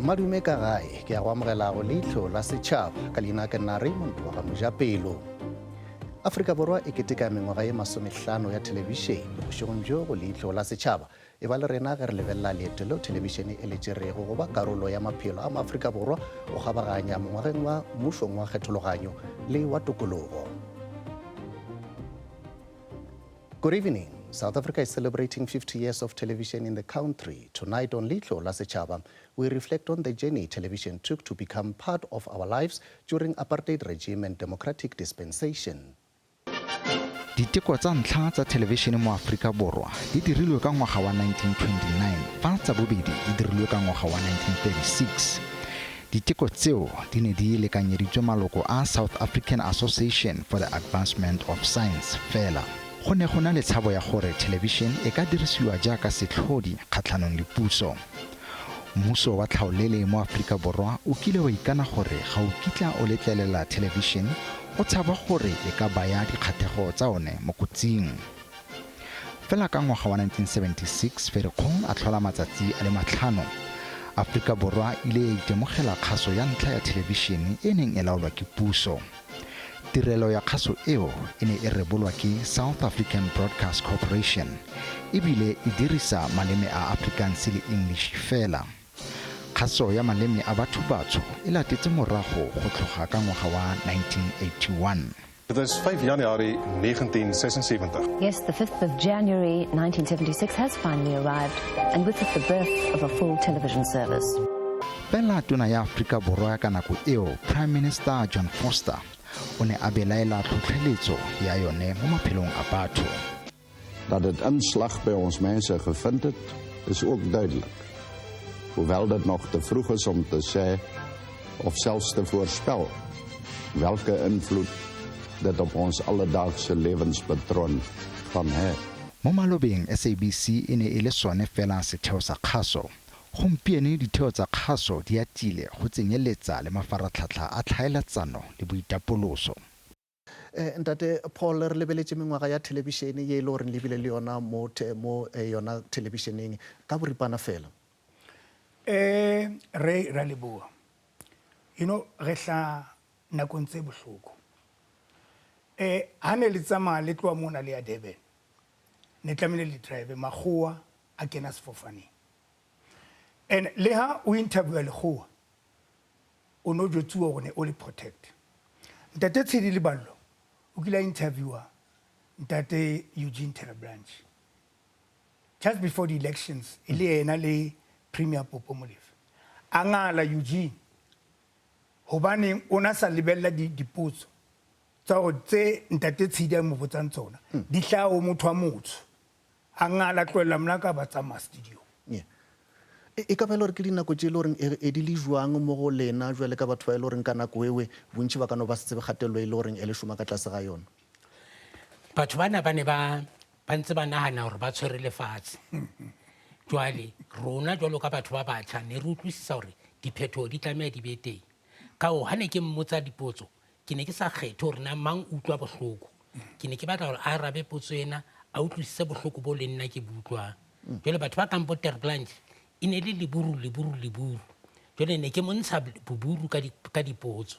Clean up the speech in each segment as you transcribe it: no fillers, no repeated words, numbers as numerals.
Madume ka gae ke a go amogela go leihlo la setšhaba ka leina ke nna Raymond wa ga Mojapelo. Afrika Borwa e keteka mengwaga ye 50 ya telebišene bošegong bjo go leihlo la setšhaba e ba le rena ge re lebelela leeto leo telebišene e le tšerego go ba karolo ya maphelo a maAfrika Borwa go kgabaganya mongwageng wa mmušong wa kgethologanyo le wa tokologo. Good evening. South Africa is celebrating 50 years of television in the country. Tonight on Leihlo la Setšhaba, we reflect on the journey television took to become part of our lives during apartheid regime and democratic dispensation. Diteko tsa ntlha tsa television mo Afrika Borwa di dirilwe ka ngwaga wa 1929 fa tsa bobedi di dirilwe ka ngwaga wa 1936. Diteko tseo di ne di lekanyeditswe maloko a South African Association for the Advancement of Science fela. Go ne go na le tshabo ya gore television e ka dirisiwa jaaka setlhodi kgatlhanong le puso. Mmuso wa tlhaolele mo Afrika Borwa o kile wa ikana gore ga o kitla o letlelela television o tshaba gore e ka baya dikgatlhego tsa one mo kotsing. Fela ka ngwaga wa 1976 Ferikgong a tlhola matsatsi a le 5 Afrika Borwa ile ya itemogela kgaso ya ntlha ya television e neng e laolwa ke puso. Tirelo ya kgaso eo e ne e rebolwa ke South African Broadcast Corporation ebile e dirisa maleme a Afrikaans le English fela. Kgaso ya maleme a batho batsho e latetse morago go tloga ka ngwaga wa 1981. Dit is 5 Januarie 1976. Yes, the 5th of January 1976 has finally arrived, and with it the birth of a full television service. Fela tona ya Afrika Borwa ka nako eo, Prime Minister John Vorster o ne a belaela tlhotlheletso ya yone mo maphelong a batho. Dat het inslag bij ons mensen gevind het, is ook duidelijk. Hoewel dit nog te vroeg is om te zeggen of zelfs te voorspellen welke invloed dit op ons alledaagse levenspatroon kan hebben. Mo malobeng SABC e ne e le sone fela setheo sa kgaso. Gompieno ditheo tsa kgaso di atile go tsenyeletsa le mafaratlhatlha a tlhaeletsano le boitapoloso. Ntate Paul re lebeletse mengwaga ya television ye le gore lebile le yona mo yona televisioneng ka boripana fela. Re ra leboa. Re hla nakong tse bohloko. Ha ne le tsamaya le tloa mona le ya Durban. Ne tlamehile le drive makgowa a kena sefofaneng. And le ha o interview le kgowa o no jotsuwa gore o le protect. Ntate Tshidi Leballo o kila interviewer Ntate Eugene Terabranch. Just before the elections, ile ena le Premier Popo Molefe. Angala Eugene hobane ona sa lebella dipotso tsa go tse Ntate Tshidi mo botsang tsona di tla o motho wa motho angala tloela mna ka ba tsa ma studio. E ka ba le gore ke dinako tse le gore e di le jwang mo go lena jwale ka batho ba e le gore ka nako ewe bontši ba ka no ba setse begatelelo e le gore e le šoma ka tlase ga yona. Batho bana ba ne ba ntse ba nagana gore ba tshwere lefatshe. Jwale rona jwalo ka batho ba batjha ne re utlwisisa gore diphetogo di tlameha di be teng. Ka o ha ne ke mmotsa dipotso ke ne ke sa kgethe gore na mang utlwa bohloko. Ke ne ke batla gore a arabe potso ena a utlwisise bohloko bo le nna ke butlwang. Jwale batho ba kang bo Terabranch e ne le leburu. Jwale ne ke montsha boburu ka dipotso.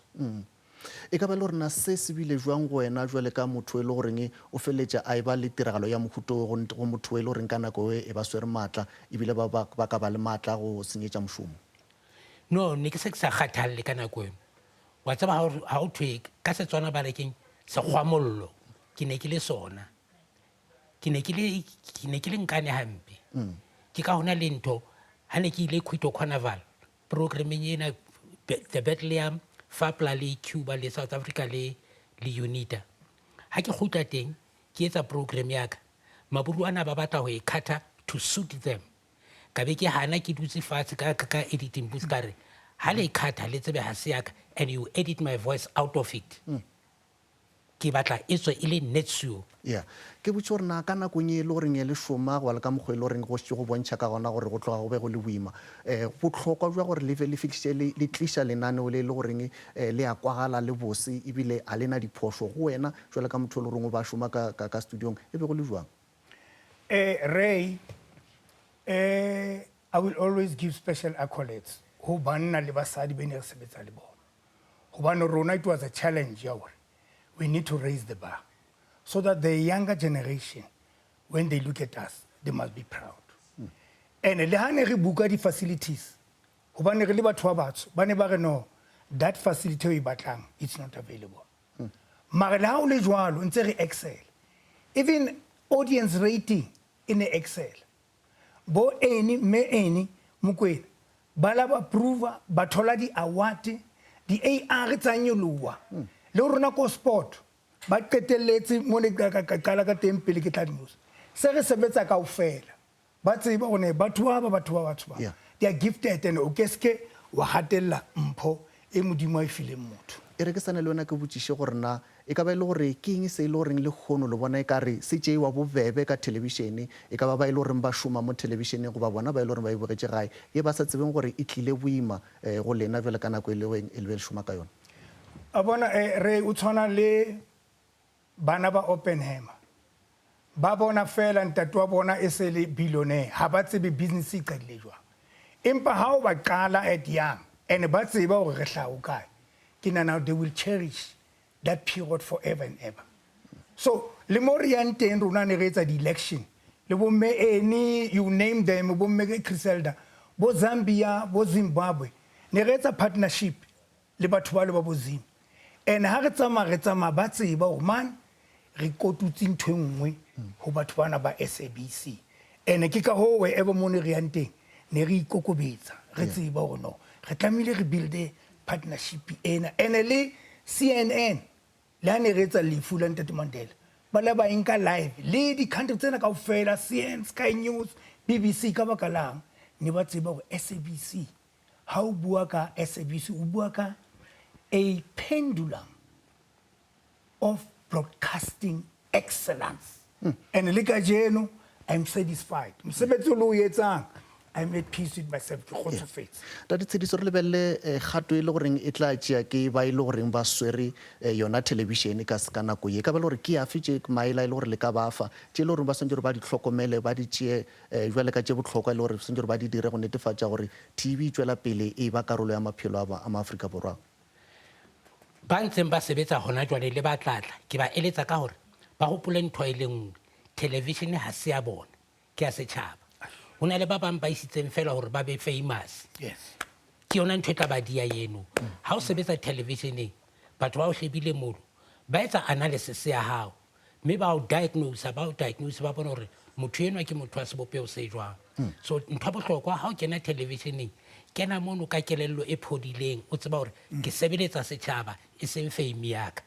E ka ba le gore na se se bile jwang go wena jwale ka motho e le goreng o feletša a e ba le tiragalo ya mohuto go motho e le goreng ka nako e ba swere maatla ebile ba ka ba le maatla go senyetša mošomo? No, ne ke se ke sa kgathalle ka nako eno. Wa tseba ha o thwe ka Setswana ba rekeng sekgwamollo ke ne ke le sona. Ke ne ke le nkane hampe. Ke ka hona le ntho ha ne ke ile Quito Carnival programming ena the Bethlehem Fapla le Cuba le South Africa le UNITA. Ha ke khutla teng ke etsa program ya ka maburu ana ba batla ho e khatha to suit them. Ka be ke hana ke dutse fatshe ka editing booth ka re ha le khatha le tsebe ha se ya ka and you edit my voice out of it. Ke batla etswe ile netsuo. Yeah, ke botse gore na ka nakong e le goreng e le šoma go ala ka mokgwa e le goreng go go bontšha ka gona gore go tloga go be go le boima. Botlhokwa jwa gore le fitlhise le tliša lenaneo le le goreng le ya kwagala le bose ebile a lena diphoso go wena jwale ka motho le goreng o ba šoma ka studiong e be go le jwang? Ray, I will always give special accolades ho banna le basadi be ne re sebetsa le bona hobane rona it was a challenge ya hore we need to raise the bar so that the younger generation when they look at us they must be proud and le ha ne re buka di facilities hobane re le batho ba batsho ba ne ba re no that facility o e batlang it's not available mara le ha o le jwalo ntse re excel even audience rating in excel bo eni me eni Mokwena ba la ba prover ba thola di award di AR tsa nyolowa le rona ko sport ba qetelletse mo ne ka kala ka teng pele ke tla news se re sebetsa kaofela ba tseba gone batho ba batho ba they are gifted and o keske wa hatella mpho e modimo e fileng motho e re ke sana le wena ke botšiše gore na e ka ba ile gore ke eng se ile goreng le kgono le bona e ka re se tšeiwa bobebe ka televišene e ka ba ile goreng ba šoma mo televišeneng goba bona ba ile goreng ba e bogetše gae ye ba sa tsebeng gore e tlile boima go lena bjale ka nako e le šoma ka yona a bona re o tshwana le bana ba Oppenheimer ba bona fela ntate wa bona e se le billionaire ha ba tsebe business e qadile jwang empa ha o ba qala at young and ba tseba gore re hlaho kae ke nana they will cherish that period forever and ever so le mo re yang teng rona ne re etsa di election le bo me eni you name them bo me Criselda bo Zambia bo Zimbabwe ne re etsa partnership le batho ba le ba bo Zim and ha re tsama ba tseba o man re kotutse ntho engwe ho batho bana ba SABC and ke ka ho we ever mo ne re yang teng ne re ikokobetsa re tseba gore no re tlamile re build partnership ena and le CNN la ne re etsa lefu la Ntate Mandela ba la ba inka live le di country tsena kaofela CNN Sky News BBC ka baka lang ne ba tseba gore SABC ha o bua ka SABC o bua ka a pendulum of broadcasting excellence and le ka jeno I'm satisfied mosebetsi lo etsang I'm at peace with myself ke kgotsofetse da ditshediso re lebelle gato e le goreng e tla tšea ke ba ile goreng ba swere yona television ka se ka nako ye ka ba le gore ke a fitše maela ile gore le ka ba fa tše le gore ba sentse gore ba di tlhokomele ba di tšee jwale ka tše botlhokwa le gore sentse gore ba di dire go netefatša gore TV tswela pele e ba karolo ya maphelo a Afrika Borwa ba ntseng ba sebetsa hona jwale le ba tlatla ke ba eletsa ka gore ba gopole ntho e lengwe television ha se ya bona ke ya setšhaba hona le ba bang ba isitseng fela gore ba be famous yes ke yona ntho e tla ba dia eno ha o sebetsa televisioneng batho ba o shebile molo ba etsa analysis ya hao mme ba o diagnose ba bona gore motho enwa ke motho wa sebopeo se jwang so ntho bohlokwa ha o kena televisioneng kena mono ka kelello e phodileng o tseba gore ke sebeletsa setšhaba e seng fame yaka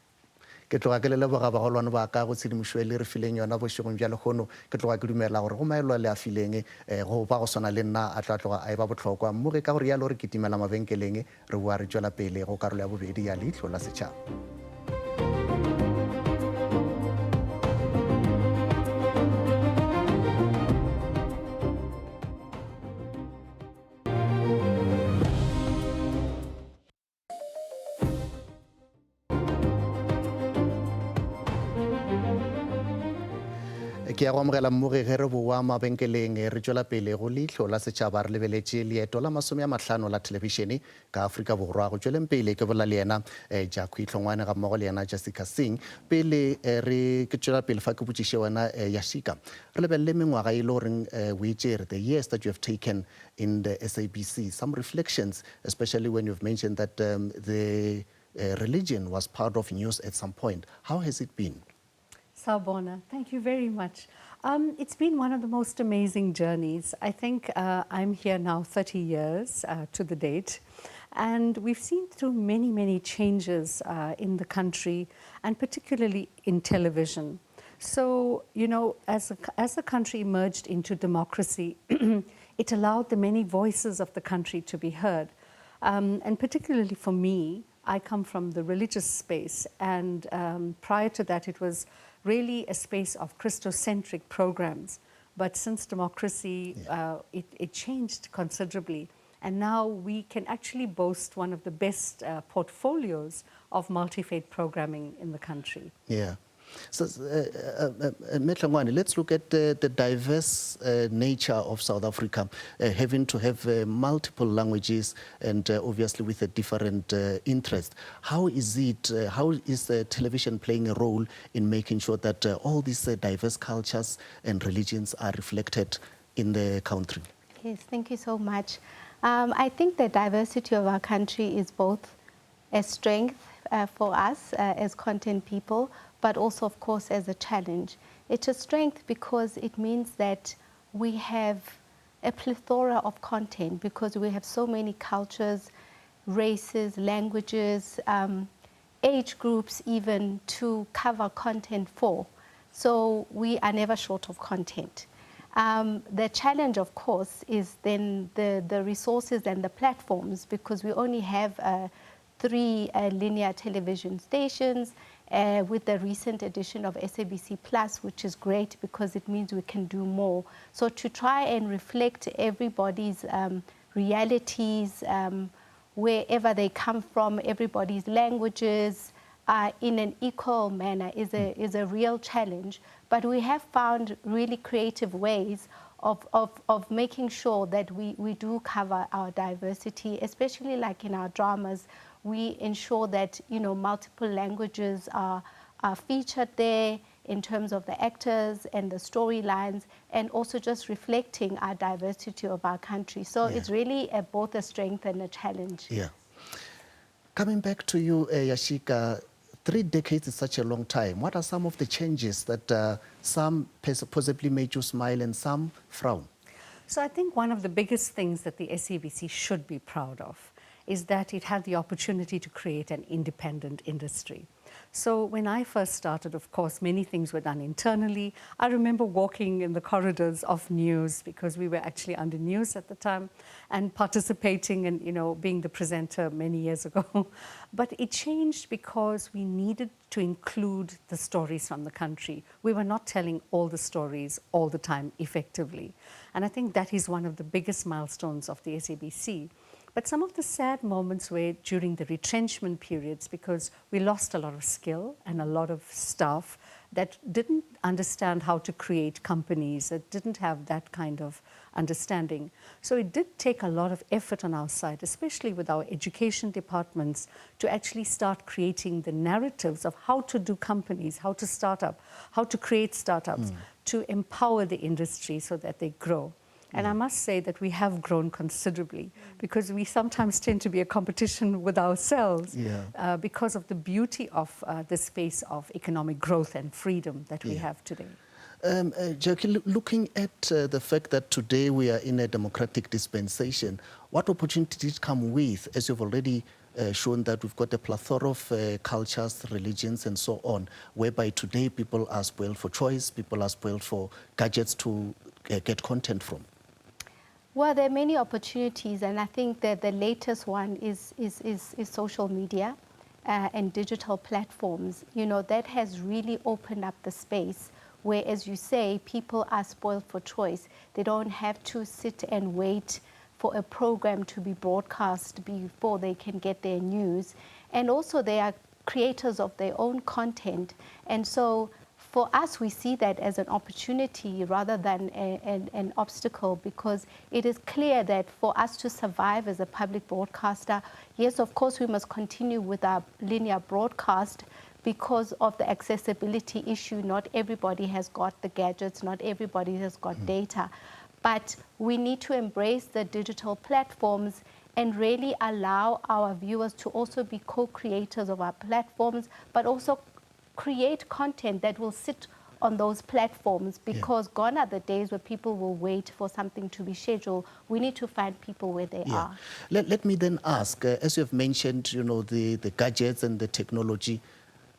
ke tloga ke le leboga bagolwane ba ka go tshedimošo le re fileng yona bošegong bja lekgono ke tloga ke dumela gore go maelwa le a fileng go ba go swana le nna a tloga a e ba botlhokwa mo ge ka gore yalo re kitimela mabenkeleng re boa re tšwela pele go karolo ya bobedi ya Leihlo la Setšhaba ke ya go amogela mmoge ge re boa mabenkeleng re tšwela pele go Leihlo la Setšhaba re lebeletše leeto la 50 la televišene ka Afrika Borwa go tšweleng pele ke bola le yena Jakwe Tlhongwane ga mmogo le yena Jessica Singh pele re ke tšwela pele fa ke botšiše wena Yashika re lebelele mengwaga e le goreng o itšere the years that you have taken in the SABC some reflections especially when you've mentioned that the religion was part of news at some point. How has it been? Sawubona, thank you very much. It's been one of the most amazing journeys. I think I'm here now 30 years to the date, and we've seen through many, many changes in the country, and particularly in television. So, you know, as the country emerged into democracy, it allowed the many voices of the country to be heard. And particularly for me, I come from the religious space, and prior to that, it was really a space of Christocentric programs. But since democracy, it changed considerably. And now we can actually boast one of the best portfolios of multi-faith programming in the country. Yeah. So, Metlangwane, let's look at the diverse nature of South Africa, having to have multiple languages and obviously with a different interest. How is television playing a role in making sure that all these diverse cultures and religions are reflected in the country? Yes, thank you so much. I think the diversity of our country is both a strength for us as content people, but also, of course, as a challenge. It's a strength because it means that we have a plethora of content, because we have so many cultures, races, languages, age groups even to cover content for. So we are never short of content. The challenge, of course, is then the resources and the platforms, because we only have 3 linear television stations with the recent addition of SABC Plus, which is great because it means we can do more. So to try and reflect everybody's realities, wherever they come from, everybody's languages, in an equal manner is a real challenge. But we have found really creative ways of making sure that we do cover our diversity, especially like in our dramas. We ensure that, you know, multiple languages are featured there in terms of the actors and the storylines, and also just reflecting our diversity of our country. So it's really both a strength and a challenge. Yeah. Coming back to you, Yashika, 3 decades is such a long time. What are some of the changes that some possibly made you smile and some frown? So I think one of the biggest things that the SABC should be proud of is that it had the opportunity to create an independent industry. So when I first started, of course, many things were done internally. I remember walking in the corridors of news, because we were actually under news at the time, and participating and, you know, being the presenter many years ago. But it changed because we needed to include the stories from the country. We were not telling all the stories all the time effectively. And I think that is one of the biggest milestones of the SABC. But some of the sad moments were during the retrenchment periods, because we lost a lot of skill and a lot of staff that didn't understand how to create companies, that didn't have that kind of understanding. So it did take a lot of effort on our side, especially with our education departments, to actually start creating the narratives of how to do companies, how to start up, how to create startups, to empower the industry so that they grow. And I must say that we have grown considerably, because we sometimes tend to be a competition with ourselves because of the beauty of the space of economic growth and freedom that we have today. Jackie, looking at the fact that today we are in a democratic dispensation, what opportunity did it come with, as you've already shown that we've got a plethora of cultures, religions, and so on, whereby today people are spoiled for choice, people are spoiled for gadgets to get content from? Well, there are many opportunities, and I think that the latest one is social media and digital platforms. You know, that has really opened up the space where, as you say, people are spoiled for choice. They don't have to sit and wait for a program to be broadcast before they can get their news. And also they are creators of their own content. And so for us, we see that as an opportunity rather than an obstacle, because it is clear that for us to survive as a public broadcaster, yes, of course, we must continue with our linear broadcast because of the accessibility issue. Not everybody has got the gadgets, not everybody has got data. But we need to embrace the digital platforms and really allow our viewers to also be co-creators of our platforms, but also create content that will sit on those platforms, because gone are the days where people will wait for something to be scheduled. We need to find people where they are. Let me then ask, as you have mentioned, you know, the gadgets and the technology,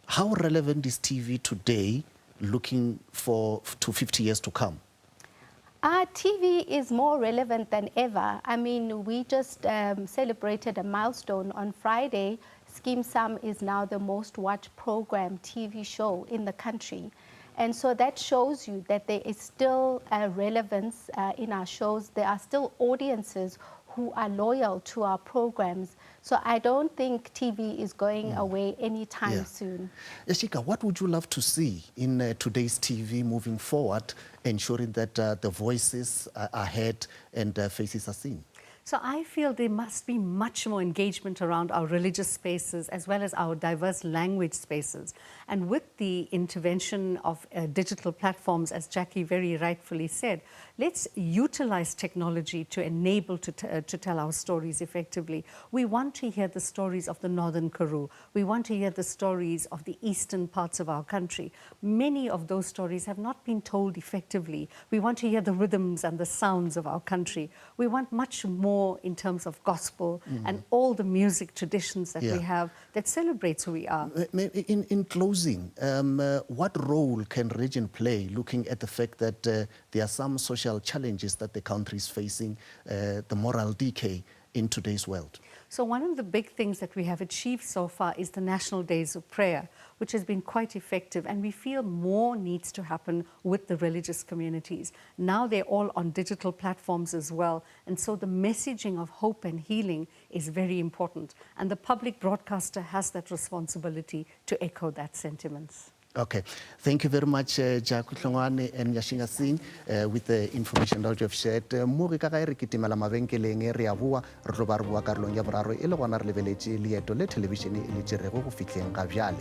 how relevant is TV today looking to 50 years to come? TV is more relevant than ever. I mean, we just celebrated a milestone on Friday. Skeem Saam is now the most watched program TV show in the country. And so that shows you that there is still a relevance in our shows. There are still audiences who are loyal to our programs. So I don't think TV is going away anytime soon. Yashika, what would you love to see in today's TV moving forward, ensuring that the voices are heard and faces are seen? So I feel there must be much more engagement around our religious spaces as well as our diverse language spaces. And with the intervention of digital platforms, as Jackie very rightfully said, let's utilize technology to enable to tell our stories effectively. We want to hear the stories of the Northern Karoo. We want to hear the stories of the eastern parts of our country. Many of those stories have not been told effectively. We want to hear the rhythms and the sounds of our country. We want much more in terms of gospel and all the music traditions that we have that celebrates who we are. In closing, what role can region play, looking at the fact that there are some social challenges that the country is facing, the moral decay in today's world? So one of the big things that we have achieved so far is the National Days of Prayer, which has been quite effective, and we feel more needs to happen with the religious communities. Now they're all on digital platforms as well, and so the messaging of hope and healing is very important, and the public broadcaster has that responsibility to echo that sentiments. Okay, thank you very much, Jaco Tlongwane and Yashinga Singh, with the information that you have shared. Mo re ka ga re kitimela mabenkeleng re a bua re tlo ba re bua karolong ya boraro e le gona re lebeletse leeto le television e le tserego go fitlheng ga bjale.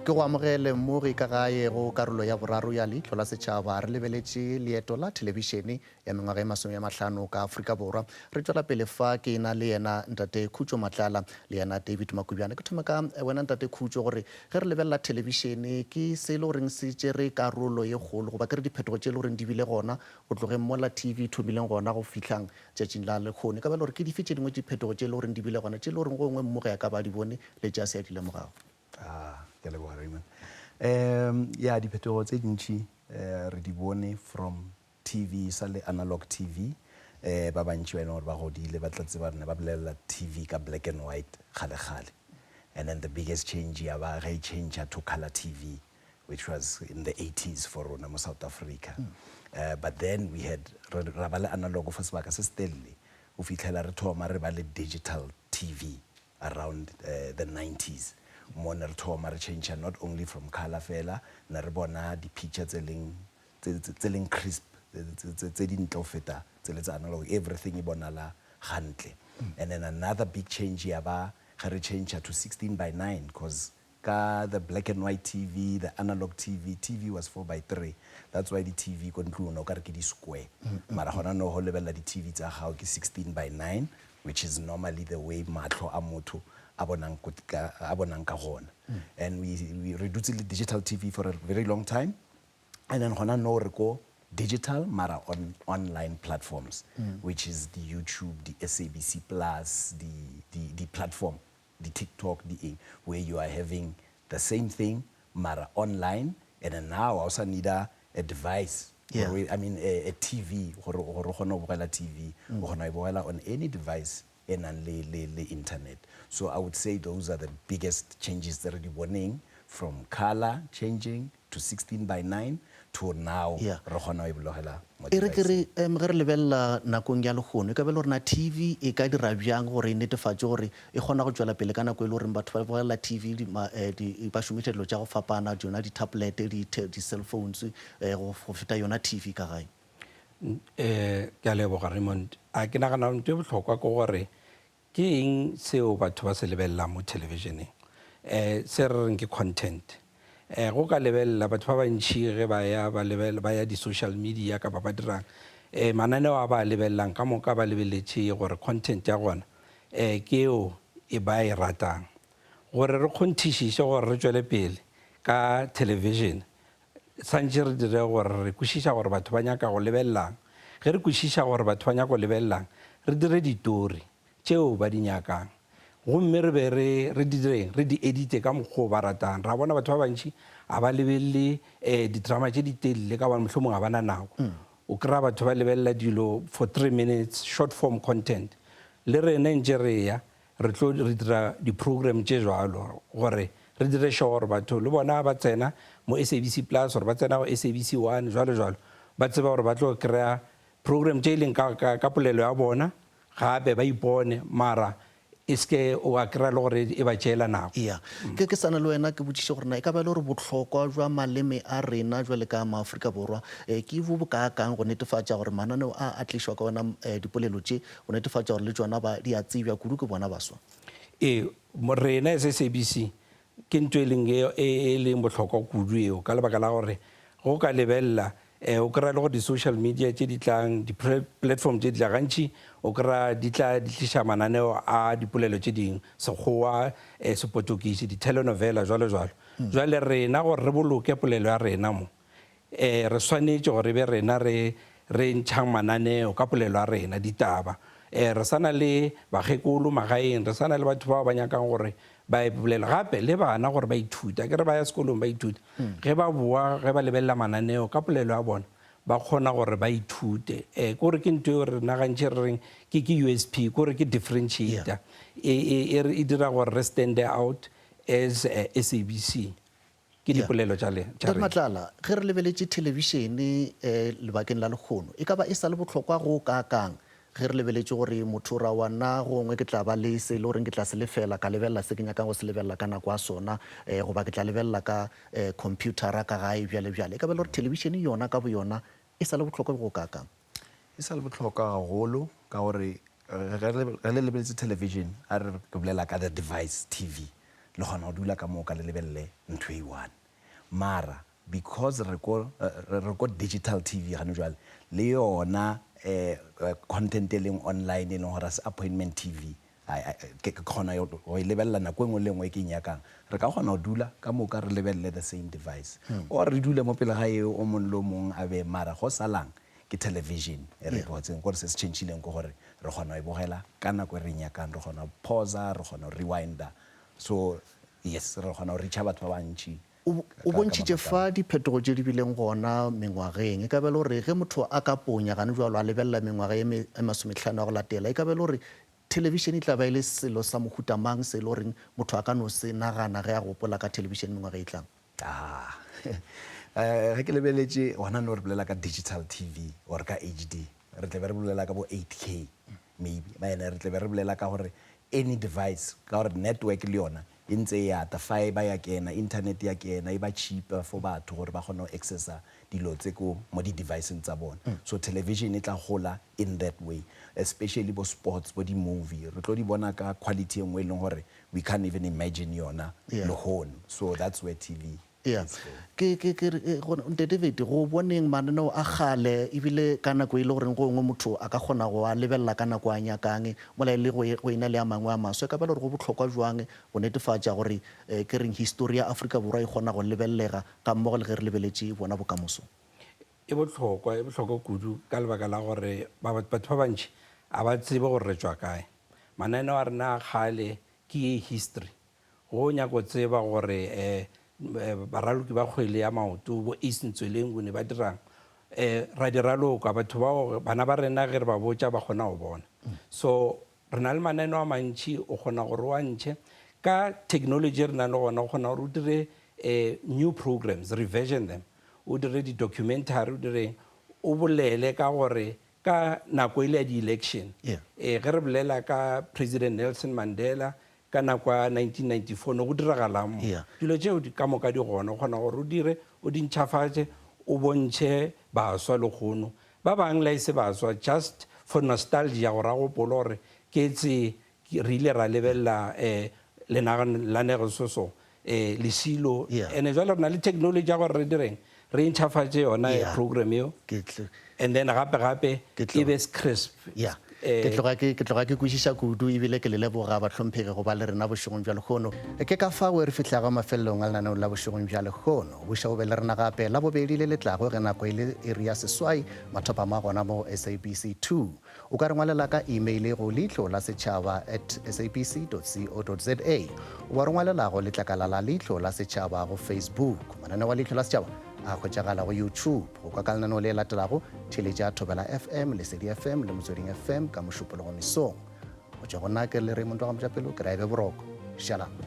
Ke go amogele mo re ka gae go karolo ya boraro ya leihlo la setšhaba re lebeletše leeto la televišene ya mengwaga e 50 ka Afrika Borwa. Re tswela pele fa ke na le yena ntate Khutšo Matlala le yena David Makubjane. Ke thoma ka wena ntate Khutšo gore ge re lebelela televišene ke se le goreng se tšere karolo ye kgolo goba ke re diphetogo tše le goreng di bile gona go tlogeng mola TV thobileng gona go fitlhang tšatšing la lekgone ka bele gore ke dife tše dingwe diphetogo tše le goreng di bile gona tše le goreng go ngwe mmogo ya ka ba di bone le tša se ya dile morago? Ke leboga Raymond. Ya diphetogo tse dintši re di bone from TV sa le analog TV ba bantši ba ene gore ba godile ba tla tseba rena ba bolelela TV ka black and white kgale. And then the biggest change ya ba ge change to color TV, which was in the 80s for rona mo South Africa. But then we had ra ba le analog for sebaka se stelele o fitlhela re thoma re ba le digital TV around the 90s. Mona re thoma re change not only from color fela na re bona di picture tse leng crisp tse di ntle feta tse le tsa analog, everything e bonala hantle. And then another big change ya ba ge re change to 16:9 because the black and white TV, the analog TV was 4:3. That's why the TV ko ntlong o ka re ke di square. Mara gona no ho lebella di TV tsa gago ke 16:9, which is normally the way matlo a motho abonang ka gona. And we reduced the digital TV for a very long time, and then gona no re go digital mara on online platforms, which is the YouTube, the SABC Plus, the platform, the TikTok, where you are having the same thing mara online. And then now I also need a device. I mean a TV TV on any device and on the internet. So I would say those are the biggest changes that are happening, from color changing to 16:9 to now. E re ke re ge re lebelela nakong ya lekgono ka bele gorena TV e ka dira bjang gore e netefatse gore e kgona go tswela pele ka nako e le goreng batho ba bogelela TV ba šomiša dilo tša go fapana tsona di-tablet di-cell phones go feta yona TV ka gae? Ke a leboga Raymond. A ke nagana ntho e botlhokwa ke gore ke eng seo batho ba se lebelelang mo televisioneng se re reng ke content. Go ka lebelela batho ba bantši ge ba ya di-social media ka ba dirang mananeo a ba lebelelang ka moka ba lebeletše gore content ya gona ke eo e ba e ratang, gore re kgonthišiše gore re tswele pele ka television. Santše re dire gore re kwešiša gore batho ba nyaka go lebelelang. Ge re kwešiša gore batho ba nyaka go lebelelang, re dire ditori tšeo ba di nyakang, gomme re be re di edite ka mokgwa ba ratang ra bona batho ba bantši a ba lebelele di-drama tše di telele ka bane mohlomong a bana nako o kry-a batho ba lebelela dilo for 3 minutes short form content le rena ntse re ya re tlo re dira di-program tše jalo gore re dire sure gore batho le bona ba tsena mo SABC Plus gore ba tsena go SABC 1 jalo ba tseba gore ba tlo kry-a program tše e leng ka polelo ya bona gape ba ipone mara eske o a kry-a le gore e ba tšeela nako ya ke sana le wena ke botšiše gore na e ka ba le gore bohlokwa jwa maleme a rena jwale ka maafrika borwa ke bo bokaakang go netefatša gore mananeo a tlišwa ka ona dipolelo tše go netefatša gore le tšona di a tsebja kudu ke bona baswa rena SABC ke ntho e leng bohlokwa kudu eo ka lebaka la gore go ka lebelela o kry-a le go di-social media tše di tlang di-platform tše di tla gantši o kry-a di tliša mananeo a dipolelo tše dingwe sekgowa sepotokisi di-telenovela jalo jwale rena gore re boloke polelo ya rena mo re swanetše gore be rena re ntšhang mananeo ka polelo ya rena ditaba re sana le bagekolo magaeng re sana le batho bao ba nyakang gore ba bolela gape le bana gore ba ithuta ke re ba ya sekolong ba ithuta ge ba boa ge ba lebelela mananeo ka polelo ya bona ba kgona gore ba ithute kore ke ntho re nagantše re reng ke USP kore ke differentiator e dira gore re stand out as SABC ke dipolelo tša Matlala ge re lebeletše televišene lebakeng la lekgono e ka ba e sa le bohlokwa go kaakang ge re lebeletše gore motho ra wana gongwe ke tla ba le se le gore ke tla se lefela ka lebelela se ke nyakang go se lebelela ka nako a sona goba ke tla lebelela ka computera ka gae bjale e ka ba le gore televišene yona ka bo yona e sa le bohlokwa go kaakang e sa le bohlokwa gagolo ka gore ge le lebeletse television a re ke bolela ka the device TV le gona go dula ka moo ka le lebelele ntho e one mara because re ko digital TV gane jwale le yona content e leng online e leng gore se appointment TV ke kgona go e lebelela nako engwe le engwe ke nyakang re ka kgona go dula ka moka re lebelele the same device or re dule mo pele ga eo o mongwe le mongwe a be mara go salang ke television e re botseng gore se se tšhentšhileng ko gore re kgona go e bogela ka nako e re nyakang re kgona go pausa re kgona go rewinda so yes re kgona go reacha batho ba bantši o bontšhitše fa diphetogo tše di bileng gona mengwageng e ka be le gore ge motho a ka ponya gane jalo a lebelela mengwaga e masomehlano ya go latela e ka be le gore televišene e tla ba e le selo sa mohuta mang se e le goreng motho a ka no se nagana ge a gopola ka televišene mengwaga e tlang ge ke lebeletše gona ne re bolela ka digital TV or ka HD re tle be re bolela ka bo 8K maybe re tle be re bolela ka gore any device ka gore network le yona e ntse e ata fiber ya kena internet ya kena e ba cheaper for batho gore ba kgone go accessa dilo tse ko mo di-devices tsa bona so television e tla gola in that way especially bo sports bo di-movie re tlo di bona ka quality engwe e leng gore we can't even imagine yona le hono so that's where TV David go boneng mananeo a gale ebile ka nako e le goreng go ngwe motho a ka kgona go a lebelela ka nako a nyakang mola e le go ina le a mangwe a maswe ka ba le gore go bohlokwa jwang go netefatša gore ke reng history ya Afrika Borwa e kgona go lebellega ka mmogo le ge re lebeletše bona bokamoso e bohlokwa kudu ka lebaka la gore batho ba bantši a ba tsebe gore re tšwa kae mananeo a rena a gale ke history go nyako tseba gore baraloki ba kgwele ya maoto bo Eastern Tsweleng go ne ba dirang ra diraloka batho bao bana ba rena ge re ba botša ba kgona go bona so re na le mananeo a mantši o kgona gore wa ntšhe ka technology re na le gona o kgona gore o dire new programs reversion them o dire di-documentary o dire o bolele ka gore ka nako ile ya di-election ge re bolela ka President Nelson Mandela ka nako ya 1994 no go diragalang dilo tšeo ka moka di gona o kgona gore o dire o di ntšhafatše o bontšhe baswa le kgono ba bang la ise baswa just for nostalgia gore a gopolo gore ke tse re ile ra lebelela lenanegososo lesilo and jwale re na le technology ya gore re direng re ntšhafatše yona program eo and then gape e be crisp ke tloga ke kwešiša kudu ebile ke le leboga batlhomphegi go ba le rena bošegong bja lekgono ke ka fao re fitlhago mafelelong a lenaneo la bošegong bja lekgono boša o be le rena gape la bobedi le letlago ge nako e le iri ya seswai mathopama gona mo sabc 2 o ka re ngwalela ka email go leihlo la setšhaba @sabc.co.za o wa re ngwalelago letlakala la leihlo la setšhaba go Facebook mananeo wa leihlo la setšhaba a khwetšagala go YouTube go kwa ka lenaneo le latelago theletša Thobela FM le Sedi FM le Motsweding FM ka mošupologo mesong go tšwa go nna ke le Raymond wa Gamojapelo ke ra ebe boroko shalom